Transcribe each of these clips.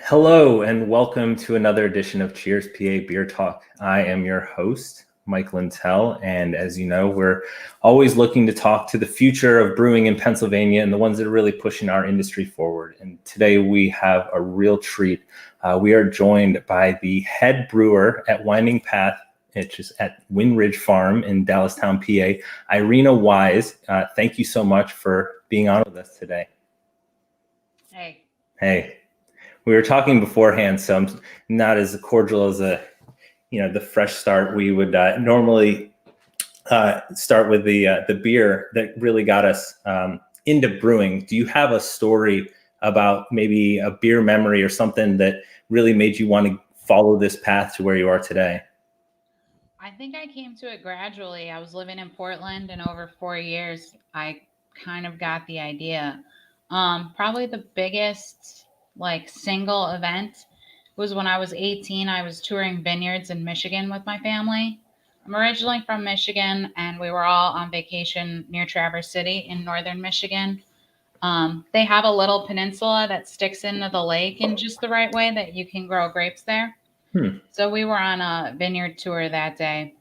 Hello and welcome to another edition of Cheers PA Beer Talk. I am your host, Mike Lintel, and as you know, we're always looking to talk to the future of brewing in Pennsylvania and the ones that are really pushing our industry forward. And today we have a real treat. We are joined by the head brewer at Winding Path, which is at Wyndridge Farm in Dallastown, PA, Irena Wise. Thank you so much for being on with us today. Hey. Hey. We were talking beforehand, so I'm not as cordial as the fresh start. We would normally start with the beer that really got us into brewing. Do you have a story about maybe a beer memory or something that really made you want to follow this path to where you are today? I think I came to it gradually. I was living in Portland, and over 4 years, I kind of got the idea. Probably the biggest single event was when I was 18. I was touring vineyards in Michigan with my family. I'm originally from Michigan, and we were all on vacation near Traverse City in northern Michigan. They have a little peninsula that sticks into the lake in just the right way that you can grow grapes there. So we were on a vineyard tour that day.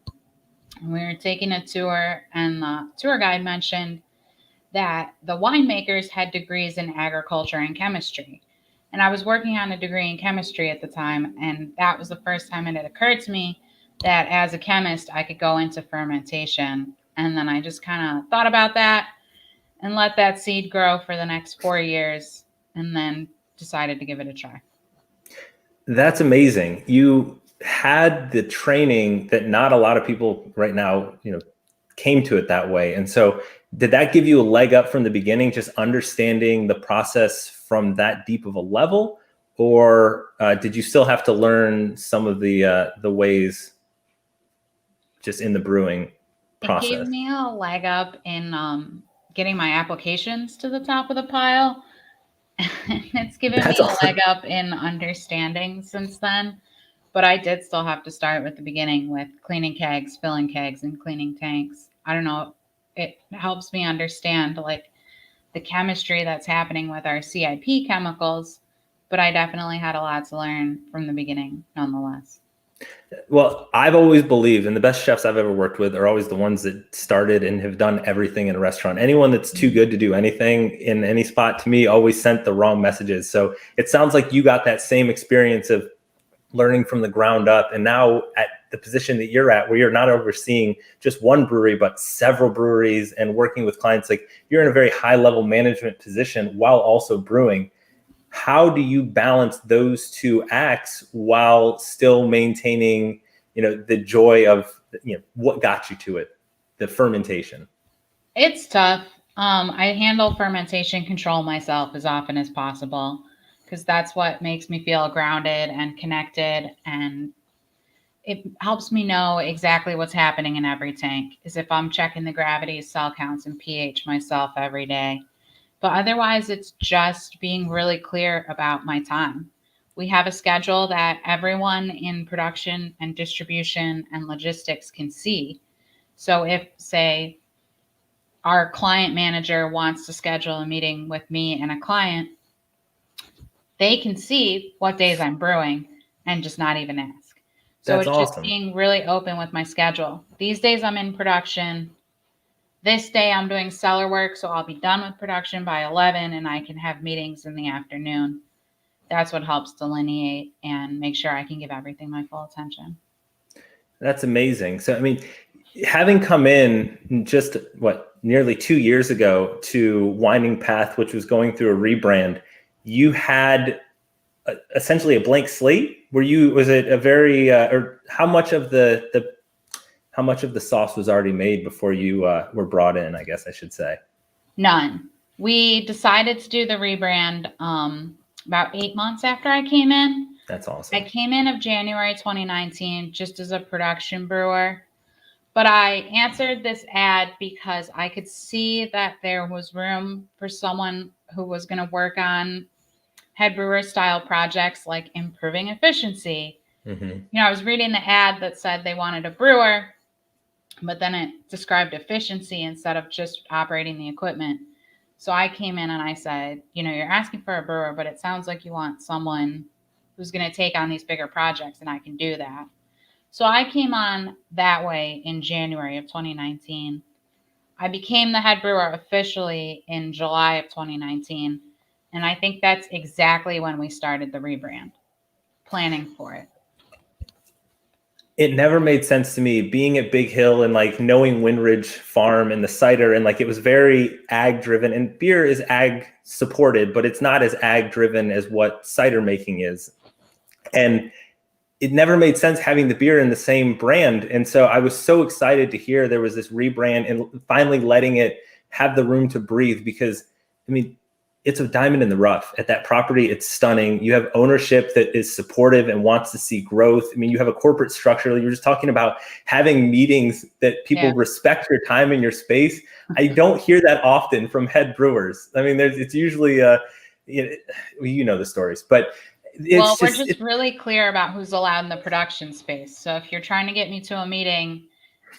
We were taking a tour, and the tour guide mentioned that the winemakers had degrees in agriculture and chemistry. And I was working on a degree in chemistry at the time, and that was the first time it had occurred to me that as a chemist, I could go into fermentation. And then I just kind of thought about that and let that seed grow for the next 4 years, and then decided to give it a try. That's amazing. You had the training that not a lot of people right now, came to it that way. And so did that give you a leg up from the beginning, just understanding the process from that deep of a level? Or did you still have to learn some of the ways just in the brewing process? It gave me a leg up in getting my applications to the top of the pile. It's given That's me a awesome. leg up in understanding since then. But I did still have to start with the beginning with cleaning kegs, filling kegs, and cleaning tanks. I don't know. It helps me understand the chemistry that's happening with our CIP chemicals, but I definitely had a lot to learn from the beginning nonetheless. Well, I've always believed, and the best chefs I've ever worked with are always the ones that started and have done everything in a restaurant. Anyone that's too good to do anything in any spot, to me, always sent the wrong messages. So it sounds like you got that same experience of learning from the ground up. And now at the position that you're at, where you're not overseeing just one brewery, but several breweries and working with clients, like you're in a very high level management position while also brewing. How do you balance those two acts while still maintaining, the joy of, what got you to it, the fermentation? It's tough. I handle fermentation control myself as often as possible because that's what makes me feel grounded and connected, and it helps me know exactly what's happening in every tank, as if I'm checking the gravity, cell counts, and pH myself every day. But otherwise, it's just being really clear about my time. We have a schedule that everyone in production and distribution and logistics can see. So if, say, our client manager wants to schedule a meeting with me and a client, they can see what days I'm brewing and just not even ask. So That's it's just awesome. being really open with my schedule. These days I'm in production. This day I'm doing cellar work, so I'll be done with production by 11 and I can have meetings in the afternoon. That's what helps delineate and make sure I can give everything my full attention. That's amazing. So, I mean, having come in just nearly 2 years ago to Winding Path, which was going through a rebrand, you had essentially a blank slate. Was it a very, or how much of how much of the sauce was already made before you were brought in, I guess I should say? None. We decided to do the rebrand about 8 months after I came in. That's I awesome. came in of January 2019 just as a production brewer, but I answered this ad because I could see that there was room for someone who was going to work on head brewer style projects like improving efficiency. Mm-hmm. I was reading the ad that said they wanted a brewer, but then it described efficiency instead of just operating the equipment. So I came in and I said, you're asking for a brewer, but it sounds like you want someone who's going to take on these bigger projects, and I can do that. So I came on that way in January of 2019. I became the head brewer officially in July of 2019. And I think that's exactly when we started the rebrand, planning for it. It never made sense to me being at Big Hill and like knowing Wyndridge Farm and the cider, and like it was very ag driven, and beer is ag supported, but it's not as ag driven as what cider making is. And it never made sense having the beer in the same brand. And so I was so excited to hear there was this rebrand and finally letting it have the room to breathe, because I mean, it's a diamond in the rough at that property. It's stunning. You have ownership that is supportive and wants to see growth. I mean, you have a corporate structure. You were just talking about having meetings that people respect your time and your space. I don't hear that often from head brewers. I mean, it's usually, you know the stories, but we're just really clear about who's allowed in the production space. So if you're trying to get me to a meeting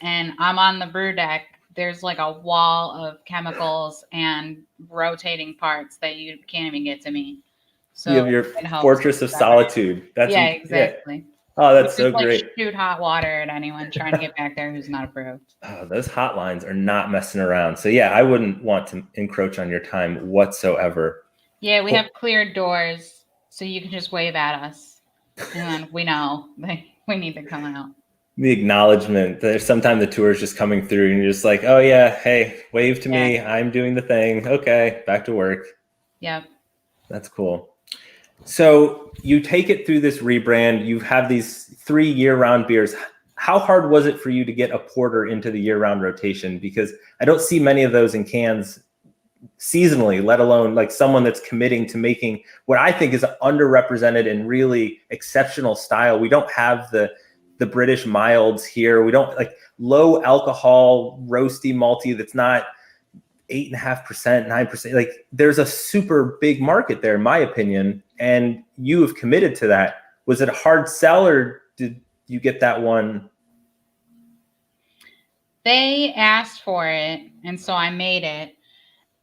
and I'm on the brew deck, there's like a wall of chemicals and rotating parts that you can't even get to me. So you have your fortress of solitude. Exactly. Yeah. Oh, that's so great. Shoot hot water at anyone trying to get back there who's not approved. Oh, those hotlines are not messing around. So yeah, I wouldn't want to encroach on your time whatsoever. Yeah, we have cleared doors, so you can just wave at us, and then we know we need to come out. The acknowledgement that sometimes the tour is just coming through and you're just like, oh yeah, hey, wave to me. I'm doing the thing. Okay, back to work. Yep. That's cool. So you take it through this rebrand. You have these 3 year-round beers. How hard was it for you to get a porter into the year-round rotation? Because I don't see many of those in cans seasonally, let alone like someone that's committing to making what I think is an underrepresented and really exceptional style. We don't have the British milds here. We don't like low alcohol, roasty, malty that's not 8.5%, 9%. Like there's a super big market there, in my opinion. And you have committed to that. Was it a hard sell, or did you get that one? They asked for it, and so I made it.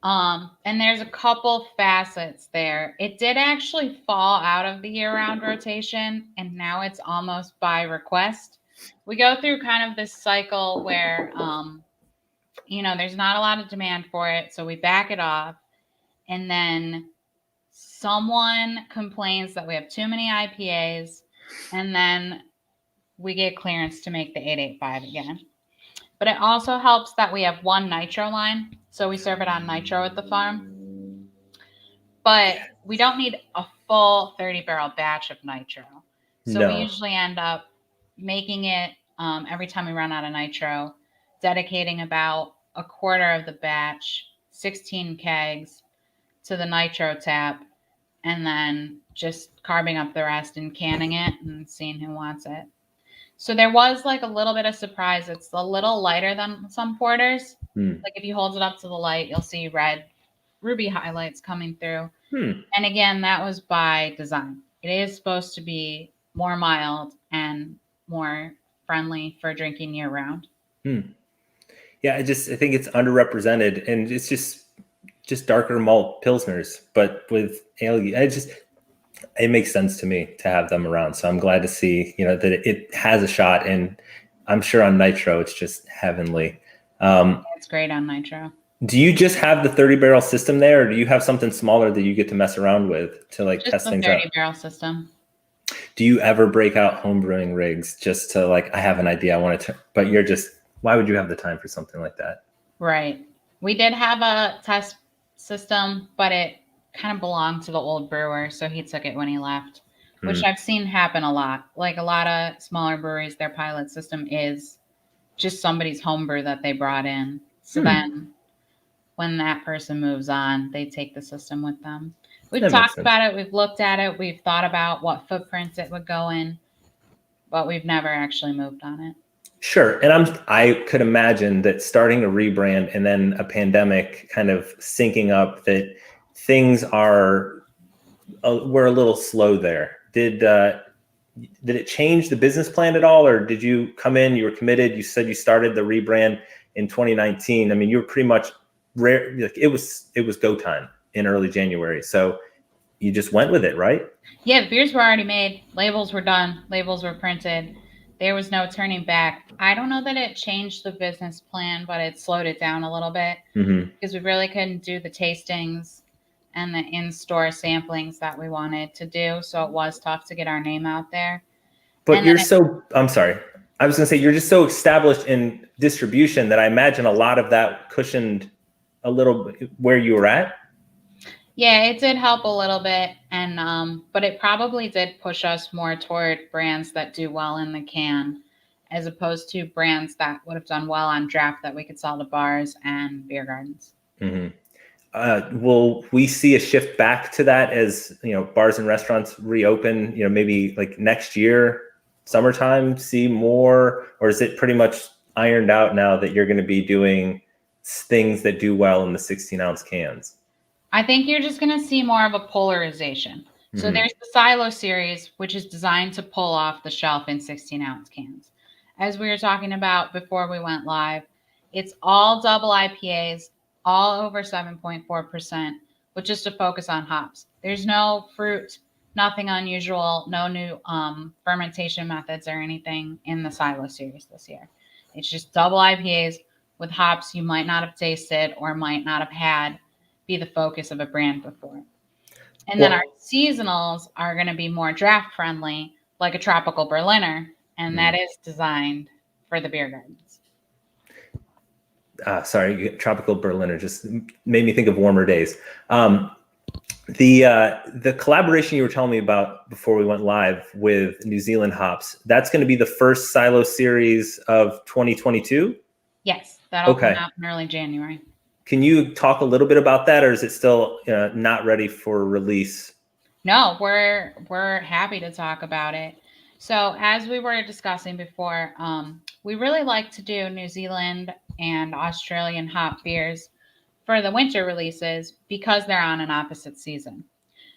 And there's a couple facets there. It did actually fall out of the year-round rotation, and now it's almost by request. We go through kind of this cycle where, there's not a lot of demand for it, so we back it off, and then someone complains that we have too many IPAs, and then we get clearance to make the 885 again. But it also helps that we have one nitro line, so we serve it on nitro at the farm. But we don't need a full 30-barrel batch of nitro. So we usually end up making it every time we run out of nitro, dedicating about a quarter of the batch, 16 kegs, to the nitro tap, and then just carving up the rest and canning it and seeing who wants it. So there was like a little bit of surprise. It's a little lighter than some porters. Like if you hold it up to the light, you'll see red ruby highlights coming through. And again, that was by design. It is supposed to be more mild and more friendly for drinking year round. Yeah, I think it's underrepresented, and it's just darker malt pilsners, but with ale. It makes sense to me to have them around. So I'm glad to see, that it has a shot, and I'm sure on nitro, it's just heavenly. It's great on nitro. Do you just have the 30-barrel system there, or do you have something smaller that you get to mess around with to like test things out? Just the 30-barrel system. Do you ever break out home brewing rigs just to like, I have an idea, I want to, but why would you have the time for something like that? Right. We did have a test system, but it kind of belonged to the old brewer, so he took it when he left, which I've seen happen a lot. Like a lot of smaller breweries, their pilot system is just somebody's home brew that they brought in. So then when that person moves on, they take the system with them. We've talked about it. We've looked at it. We've thought about what footprints it would go in, but we've never actually moved on it. Sure. And I could imagine that starting a rebrand and then a pandemic kind of syncing up, that things we're a little slow there. Did it change the business plan at all, or did you come in, you were committed, you said you started the rebrand in 2019. I mean, you were pretty much it was go time in early January. So, you just went with it, right? Yeah, the beers were already made. Labels were done. Labels were printed. There was no turning back. I don't know that it changed the business plan, but it slowed it down a little bit because we really couldn't do the tastings and the in-store samplings that we wanted to do. So it was tough to get our name out there. But I'm sorry. I was going to say, you're just so established in distribution that I imagine a lot of that cushioned a little bit where you were at. Yeah, it did help a little bit, and but it probably did push us more toward brands that do well in the can, as opposed to brands that would have done well on draft that we could sell to bars and beer gardens. Will we see a shift back to that as bars and restaurants reopen? Maybe like next year, summertime, see more, or is it pretty much ironed out now that you're going to be doing things that do well in the 16-ounce cans? I think you're just going to see more of a polarization. So there's the Silo series, which is designed to pull off the shelf in 16-ounce cans. As we were talking about before we went live, it's all double IPAs, all over 7.4%, with just a focus on hops. There's no fruit, nothing unusual, no new fermentation methods or anything in the Silo series this year. It's just double IPAs with hops you might not have tasted or might not have had be the focus of a brand before. And then our seasonals are going to be more draft friendly, like a tropical Berliner, and that is designed for the beer gardens. Sorry, tropical Berliner just made me think of warmer days. The collaboration you were telling me about before we went live with New Zealand hops, that's going to be the first Silo series of 2022? Yes, that'll come out in early January. Can you talk a little bit about that, or is it still not ready for release? No, we're happy to talk about it. So as we were discussing before, we really like to do New Zealand and Australian hop beers for the winter releases because they're on an opposite season.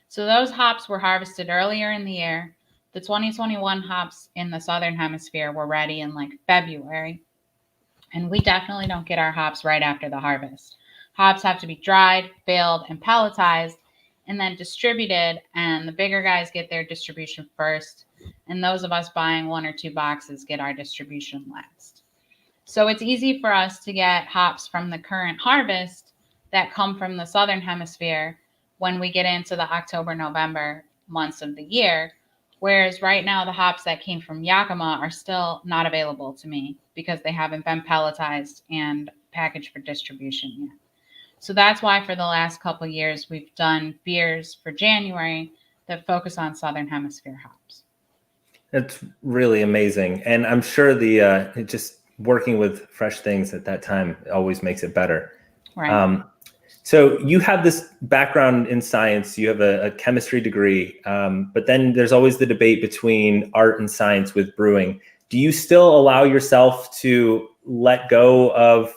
So those hops were harvested earlier in the year. The 2021 hops in the Southern Hemisphere were ready in like February. And we definitely don't get our hops right after the harvest. Hops have to be dried, baled, and pelletized, and then distributed, and the bigger guys get their distribution first, and those of us buying 1 or 2 boxes get our distribution last. So it's easy for us to get hops from the current harvest that come from the Southern Hemisphere when we get into the October, November months of the year, whereas right now the hops that came from Yakima are still not available to me because they haven't been pelletized and packaged for distribution yet. So that's why for the last couple of years, we've done beers for January that focus on Southern Hemisphere hops. That's really amazing. And I'm sure just working with fresh things at that time always makes it better. Right. So you have this background in science, you have a chemistry degree, but then there's always the debate between art and science with brewing. Do you still allow yourself to let go of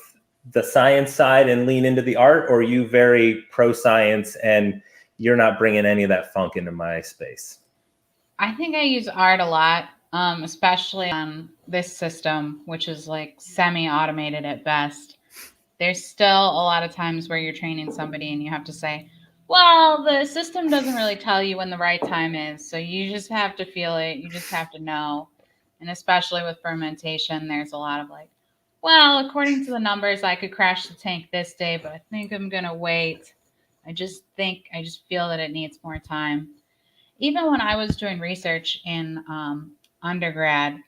the science side and lean into the art, or are you very pro-science and you're not bringing any of that funk into my space? I think I use art a lot, especially on this system, which is like semi-automated at best. There's still a lot of times where you're training somebody and you have to say, well, the system doesn't really tell you when the right time is. So you just have to feel it. You just have to know. And especially with fermentation, there's a lot of like, well, according to the numbers, I could crash the tank this day, but I think I'm going to wait. I just feel that it needs more time. Even when I was doing research in undergrad,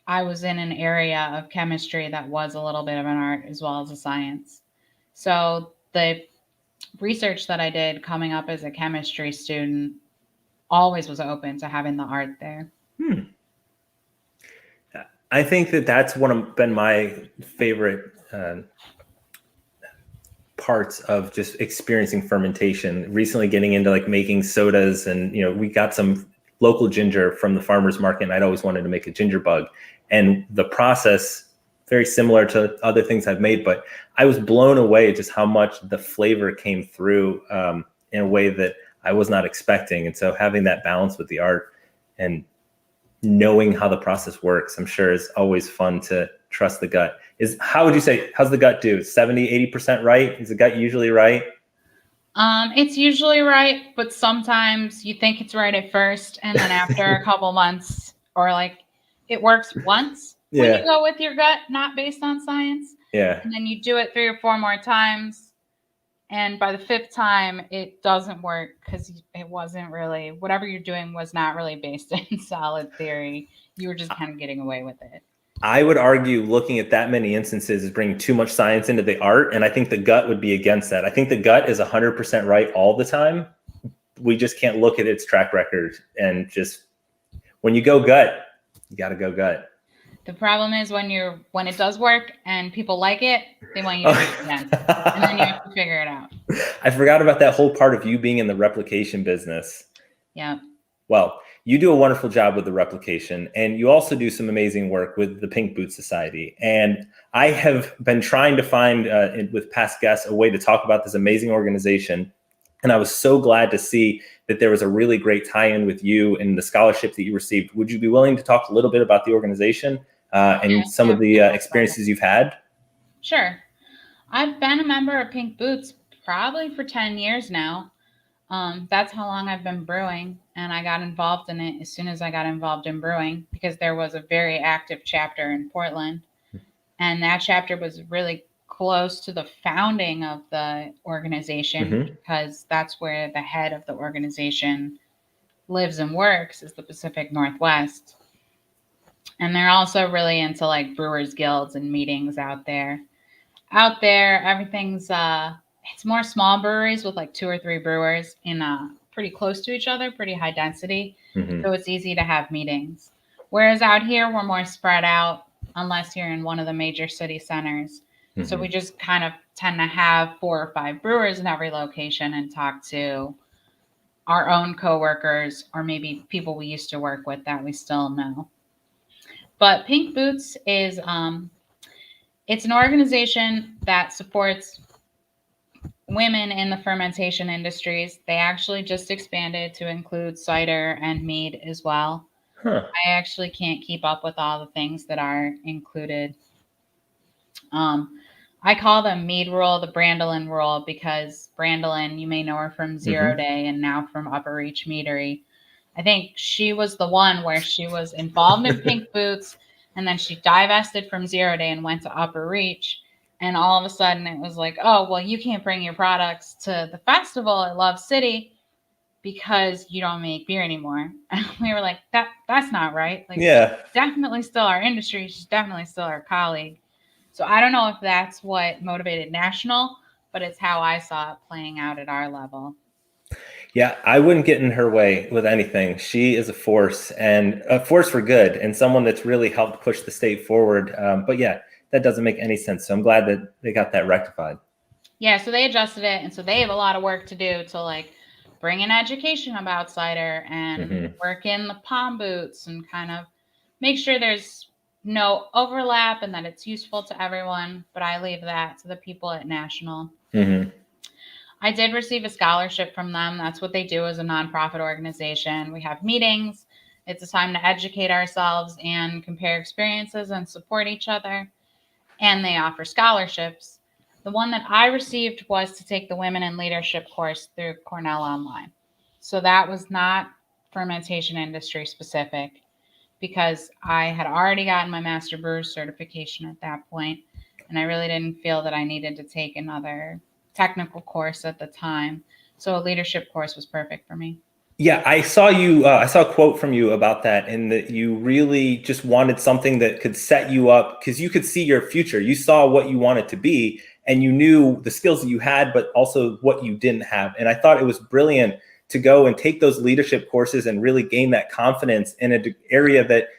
I was in an area of chemistry that was a little bit of an art as well as a science. So the research that I did coming up as a chemistry student always was open to having the art there. I think that's been my favorite parts of just experiencing fermentation. Recently getting into like making sodas, and we got some local ginger from the farmer's market, and I'd always wanted to make a ginger bug. And the process, very similar to other things I've made, but I was blown away at just how much the flavor came through in a way that I was not expecting. And so having that balance with the art and knowing how the process works, I'm sure is always fun to trust the gut. How would you say, how's the gut do? 70, 80% right? Is the gut usually right? It's usually right, but sometimes you think it's right at first, and then after a couple months, or like it works once when you Yeah. go with your gut, not based on science, Yeah. and then you do it 3 or 4 more times, and by the fifth time, it doesn't work because it wasn't really whatever you're doing was not really based in solid theory. You were just kind of getting away with it. I would argue looking at that many instances is bringing too much science into the art. And I think the gut would be against that. I think the gut is 100% right all the time. We just can't look at its track record and just, when you go gut, you got to go gut. The problem is when it does work and people like it, they want you to do it again. And then you have to figure it out. I forgot about that whole part of you being in the replication business. Yeah. Well, you do a wonderful job with the replication, and you also do some amazing work with the Pink Boot Society. And I have been trying to find, with past guests, a way to talk about this amazing organization. And I was so glad to see that there was a really great tie-in with you and the scholarship that you received. Would you be willing to talk a little bit about the organization and some of the experiences you've had? Sure. I've been a member of Pink Boots probably for 10 years now. That's how long I've been brewing, and I got involved in it as soon as I got involved in brewing because there was a very active chapter in Portland, and that chapter was really close to the founding of the organization because that's where the head of the organization lives and works is the Pacific Northwest. And they're also really into like brewers guilds and meetings out there. Out there, everything's it's more small breweries with like 2 or 3 brewers in pretty close to each other, pretty high density. So it's easy to have meetings. Whereas out here, we're more spread out unless you're in one of the major city centers. So we just kind of tend to have 4 or 5 brewers in every location and talk to our own coworkers or maybe people we used to work with that we still know. But Pink Boots is it's an organization that supports women in the fermentation industries. They actually just expanded to include cider and mead as well. I actually can't keep up with all the things that are included. I call them Mead Rule, the Brandolin Rule, because Brandolin, you may know her from Zero Day and now from Upper Reach Meadery. I think she was the one where she was involved in Pink Boots, and then she divested from Zero Day and went to Upper Reach. And all of a sudden it was like, oh, well, you can't bring your products to the festival at Love City because you don't make beer anymore. And we were like, that's not right. Like, Yeah. definitely still our industry. She's definitely still our colleague. So I don't know if that's what motivated National, but it's how I saw it playing out at our level. Yeah, I wouldn't get in her way with anything. She is a force, and a force for good, and someone that's really helped push the state forward. But yeah, that doesn't make any sense. So I'm glad that they got that rectified. Yeah, so they adjusted it, and so they have a lot of work to do to like bring in education about cider and work in the palm boots and kind of make sure there's no overlap and that it's useful to everyone. But I leave that to the people at National. I did receive a scholarship from them. That's what they do as a nonprofit organization. We have meetings. It's a time to educate ourselves and compare experiences and support each other. And they offer scholarships. The one that I received was to take the Women in Leadership course through Cornell Online. So that was not fermentation industry specific because I had already gotten my Master Brewer certification at that point, and I really didn't feel that I needed to take another technical course at the time. So a leadership course was perfect for me. Yeah, I saw you. I saw a quote from you about that, and that you really just wanted something that could set you up because you could see your future. You saw what you wanted to be, and you knew the skills that you had, but also what you didn't have. And I thought it was brilliant to go and take those leadership courses and really gain that confidence in an area that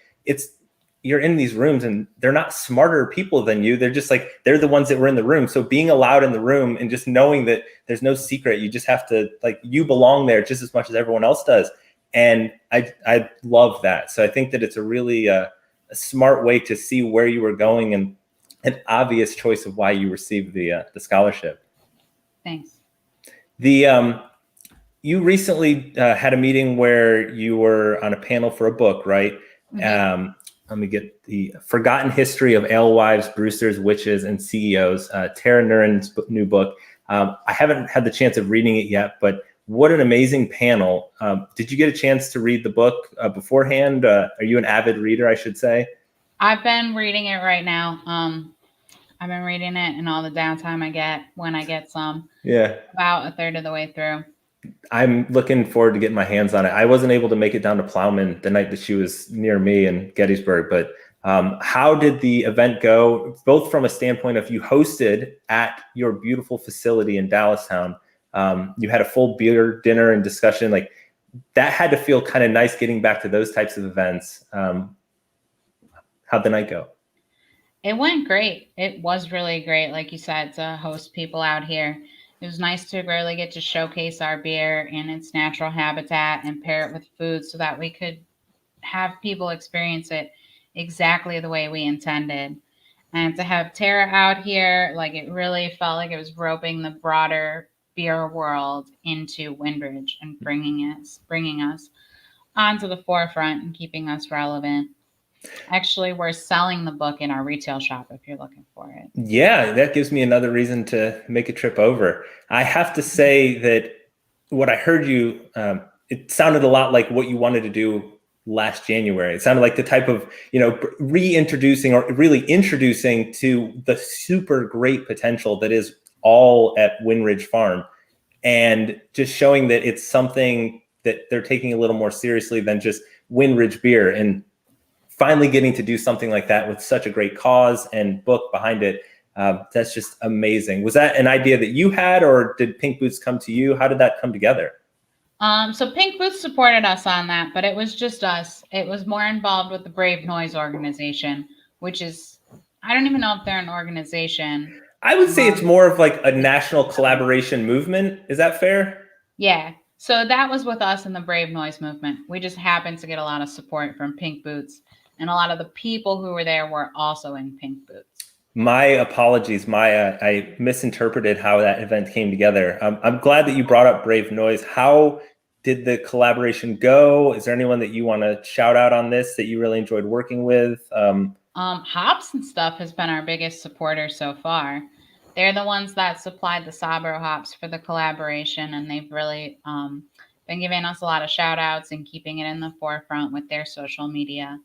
you're in these rooms and they're not smarter people than you. They're just like, they're the ones that were in the room. So being allowed in the room and just knowing that there's no secret, you just have to, like, you belong there just as much as everyone else does. And I love that. So I think that it's a really a smart way to see where you were going and an obvious choice of why you received the scholarship. Thanks. You recently had a meeting where you were on a panel for a book, right? let me get the Forgotten History of Alewives, Brewsters, Witches, and CEOs, Tara Nuren's new book. I haven't had the chance of reading it yet, but what an amazing panel. Did you get a chance to read the book beforehand? Are you an avid reader, I should say? I've been reading it right now. I've been reading it in all the downtime I get when I get some. Yeah. About a third of the way through. I'm looking forward to getting my hands on it. I wasn't able to make it down to Plowman the night that she was near me in Gettysburg, but how did the event go, both from a standpoint of you hosted at your beautiful facility in Dallastown? You had a full beer dinner and discussion. Like that had to feel kind of nice getting back to those types of events. How'd the night go? It went great. It was really great, like you said, to host people out here. It was nice to really get to showcase our beer in its natural habitat and pair it with food so that we could have people experience it exactly the way we intended. And to have Tara out here, like it really felt like it was roping the broader beer world into Wyndridge and bringing us onto the forefront and keeping us relevant. Actually, we're selling the book in our retail shop if you're looking for it. Yeah, that gives me another reason to make a trip over. I have to say that what I heard you, it sounded a lot like what you wanted to do last January. It sounded like the type of, reintroducing or really introducing to the super great potential that is all at Wyndridge Farm, and just showing that it's something that they're taking a little more seriously than just Wyndridge beer, and finally getting to do something like that with such a great cause and book behind it. That's just amazing. Was that an idea that you had, or did Pink Boots come to you? How did that come together? So Pink Boots supported us on that, but it was just us. It was more involved with the Brave Noise organization, which is, I don't even know if they're an organization. I would say it's more of like a national collaboration movement. Is that fair? Yeah. So that was with us in the Brave Noise movement. We just happened to get a lot of support from Pink Boots, and a lot of the people who were there were also in Pink Boots. My apologies. I misinterpreted how that event came together. I'm glad that you brought up Brave Noise. How did the collaboration go? Is there anyone that you want to shout out on this that you really enjoyed working with? Hops and Stuff has been our biggest supporter so far. They're the ones that supplied the Sabro hops for the collaboration, and they've really been giving us a lot of shout outs and keeping it in the forefront with their social media.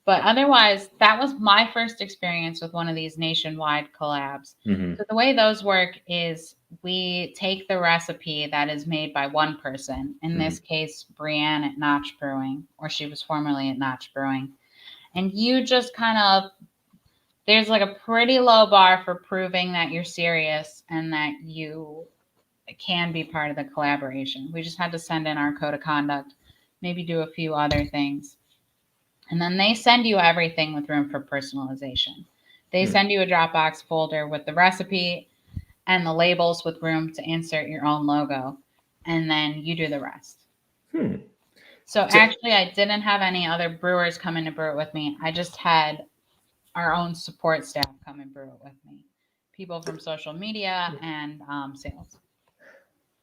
But otherwise, that was my first experience with one of these nationwide collabs. Mm-hmm. So the way those work is we take the recipe that is made by one person, in this case, Brienne at Notch Brewing, or she was formerly at Notch Brewing. And you just kind of, there's like a pretty low bar for proving that you're serious and that you can be part of the collaboration. We just had to send in our code of conduct, maybe do a few other things. And then they send you everything with room for personalization. They send you a Dropbox folder with the recipe and the labels with room to insert your own logo. And then you do the rest. So actually, I didn't have any other brewers come in to brew it with me. I just had our own support staff come and brew it with me. People from social media and sales.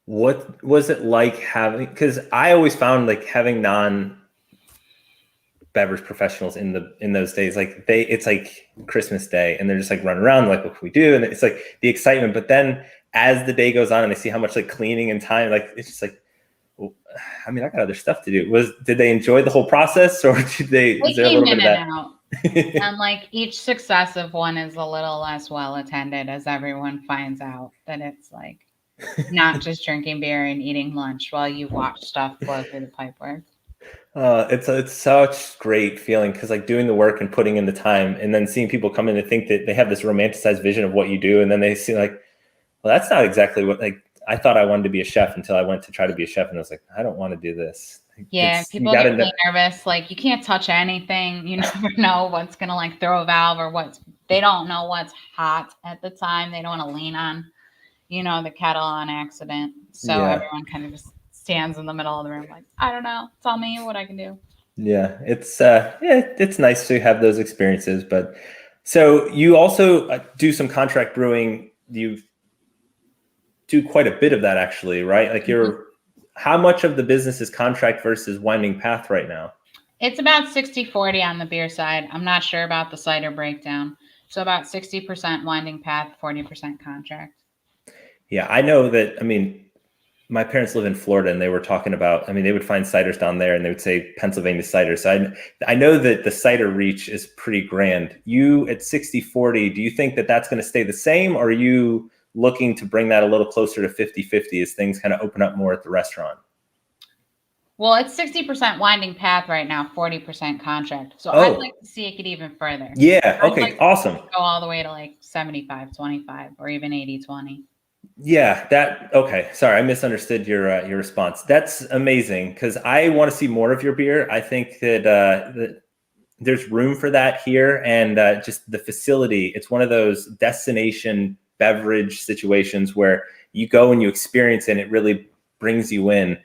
What was it like having, because I always found like having non-beverage professionals in those days, like it's like Christmas Day and they're just like running around like, what can we do? And it's like the excitement, but then as the day goes on and they see how much like cleaning and time, like it's just like, well, I mean, I got other stuff to do. Did they enjoy the whole process, or did they is there a little bit of that? Out. And like each successive one is a little less well attended as everyone finds out that it's like not just drinking beer and eating lunch while you watch stuff flow through the pipework. It's such great feeling, because like doing the work and putting in the time and then seeing people come in and think that they have this romanticized vision of what you do, and then they see like, well, that's not exactly what, like, I thought I wanted to be a chef until I went to try to be a chef, and I was like, I don't want to do this. Yeah, people get really nervous. Like, you can't touch anything. You never know what's gonna like throw a valve, or they don't know what's hot at the time. They don't want to lean on, the kettle on accident. So everyone kind of just stands in the middle of the room like, I don't know, tell me what I can do. Yeah, it's nice to have those experiences. But so you also do some contract brewing. You do quite a bit of that, actually, right? Like how much of the business is contract versus winding path right now? It's about 60-40 on the beer side. I'm not sure about the cider breakdown. So about 60% winding path, 40% contract. Yeah, I know that. I mean, my parents live in Florida, and they were talking about, I mean, they would find ciders down there and they would say Pennsylvania cider. So I know that the cider reach is pretty grand. You at 60-40, do you think that that's going to stay the same, or are you looking to bring that a little closer to 50-50 as things kind of open up more at the restaurant? Well, it's 60% winding path right now, 40% contract. So I'd Oh, like to see it get even further. yeah. I'd like Okay. to Awesome. go all the way to like 75-25 or even 80-20. Yeah, okay. Sorry, I misunderstood your response. That's amazing because I want to see more of your beer. I think that there's room for that here, and just the facility. It's one of those destination beverage situations where you go and you experience it, and it really brings you in.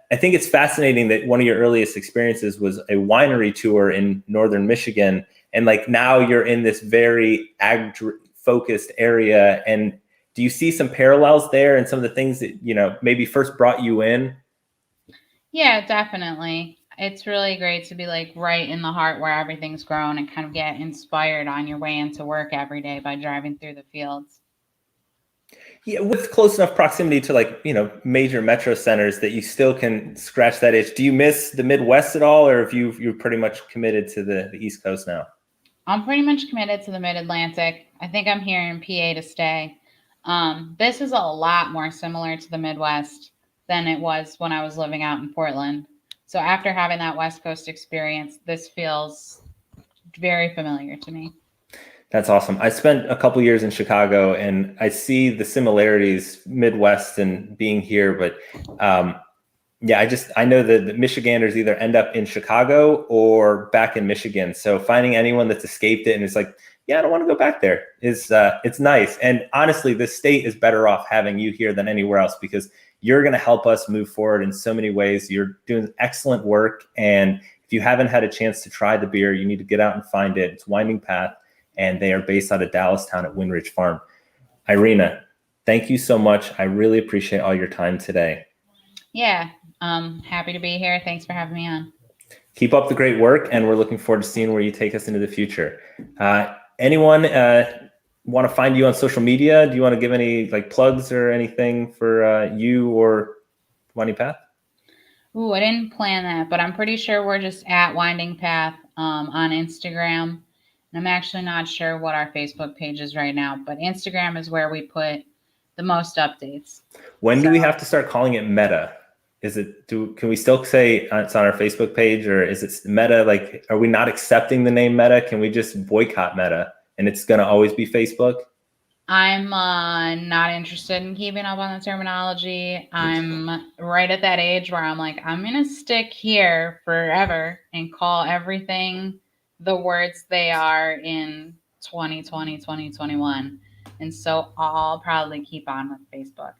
I think it's fascinating that one of your earliest experiences was a winery tour in northern Michigan, and like now you're in this very ag focused area. And do you see some parallels there and some of the things that, maybe first brought you in? Yeah, definitely. It's really great to be like right in the heart where everything's grown and kind of get inspired on your way into work every day by driving through the fields. Yeah, with close enough proximity to major metro centers that you still can scratch that itch. Do you miss the Midwest at all, or have you're pretty much committed to the East Coast now? I'm pretty much committed to the Mid-Atlantic. I think I'm here in PA to stay. This is a lot more similar to the Midwest than it was when I was living out in Portland. So after having that West Coast experience, this feels very familiar to me. That's awesome. I spent a couple years in Chicago, and I see the similarities Midwest and being here. But yeah, I know that the Michiganders either end up in Chicago or back in Michigan. So finding anyone that's escaped it and is like, yeah, I don't want to go back there is it's nice. And honestly, this state is better off having you here than anywhere else because you're going to help us move forward in so many ways. You're doing excellent work, and if you haven't had a chance to try the beer, you need to get out and find it. It's Winding Path, and they are based out of Dallastown at Wyndridge Farm. Irena, thank you so much. I really appreciate all your time today. Yeah, happy to be here. Thanks for having me on. Keep up the great work, and we're looking forward to seeing where you take us into the future. Anyone want to find you on social media? Do you want to give any plugs or anything for you or Winding Path? Ooh, I didn't plan that, but I'm pretty sure we're just at Winding Path on Instagram. And I'm actually not sure what our Facebook page is right now, but Instagram is where we put the most updates. When do we have to start calling it Meta? Can we still say it's on our Facebook page, or is it Meta? Like, are we not accepting the name Meta? Can we just boycott Meta and it's going to always be Facebook? I'm not interested in keeping up on the terminology. I'm right at that age where I'm like, I'm going to stick here forever and call everything the words they are in 2020, 2021. And so I'll probably keep on with Facebook.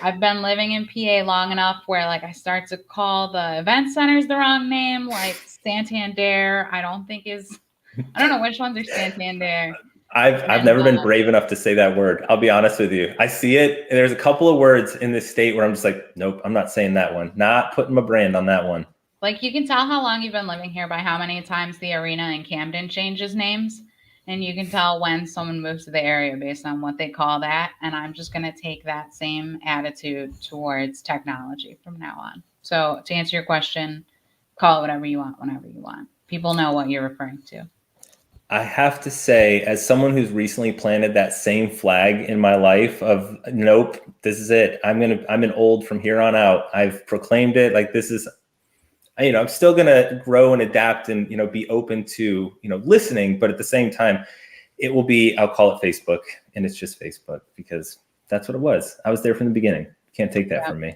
I've been living in PA long enough where I start to call the event centers the wrong name, like Santander. I don't know which ones are Santander. I've never been brave enough to say that word. I'll be honest with you. I see it. And there's a couple of words in this state where I'm just like, nope, I'm not saying that one. Not putting my brand on that one. You can tell how long you've been living here by how many times the arena in Camden changes names. And you can tell when someone moves to the area based on what they call that. And I'm just going to take that same attitude towards technology from now on. So to answer your question, call it whatever you want, whenever you want. People know what you're referring to. I have to say, as someone who's recently planted that same flag in my life of nope, this is it. I'm an old from here on out. I've proclaimed it. This is, I'm still going to grow and adapt and, be open to, listening. But at the same time, it will be, I'll call it Facebook, and it's just Facebook because that's what it was. I was there from the beginning. Can't take that from me.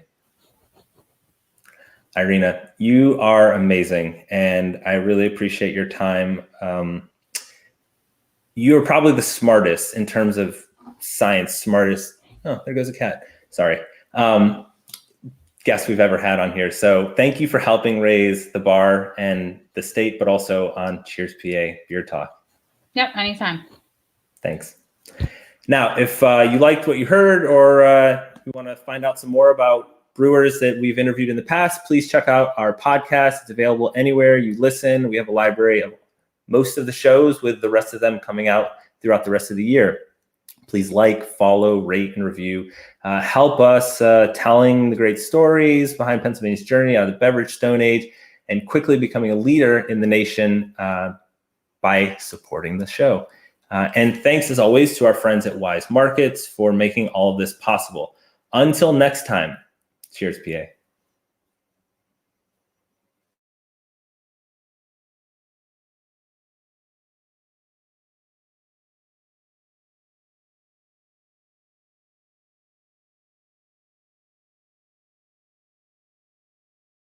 Irena, you are amazing, and I really appreciate your time. You're probably the smartest in terms of science, oh, there goes a cat. Sorry. Guest we've ever had on here. So thank you for helping raise the bar and the state, but also on Cheers PA Beer Talk. Yep, anytime. Thanks. Now, if you liked what you heard, or you want to find out some more about brewers that we've interviewed in the past, please check out our podcast. It's available anywhere you listen. We have a library of most of the shows, with the rest of them coming out throughout the rest of the year. Please like, follow, rate, and review. Help us telling the great stories behind Pennsylvania's journey out of the beverage Stone Age and quickly becoming a leader in the nation by supporting the show. And thanks, as always, to our friends at Weis Markets for making all of this possible. Until next time, cheers, PA.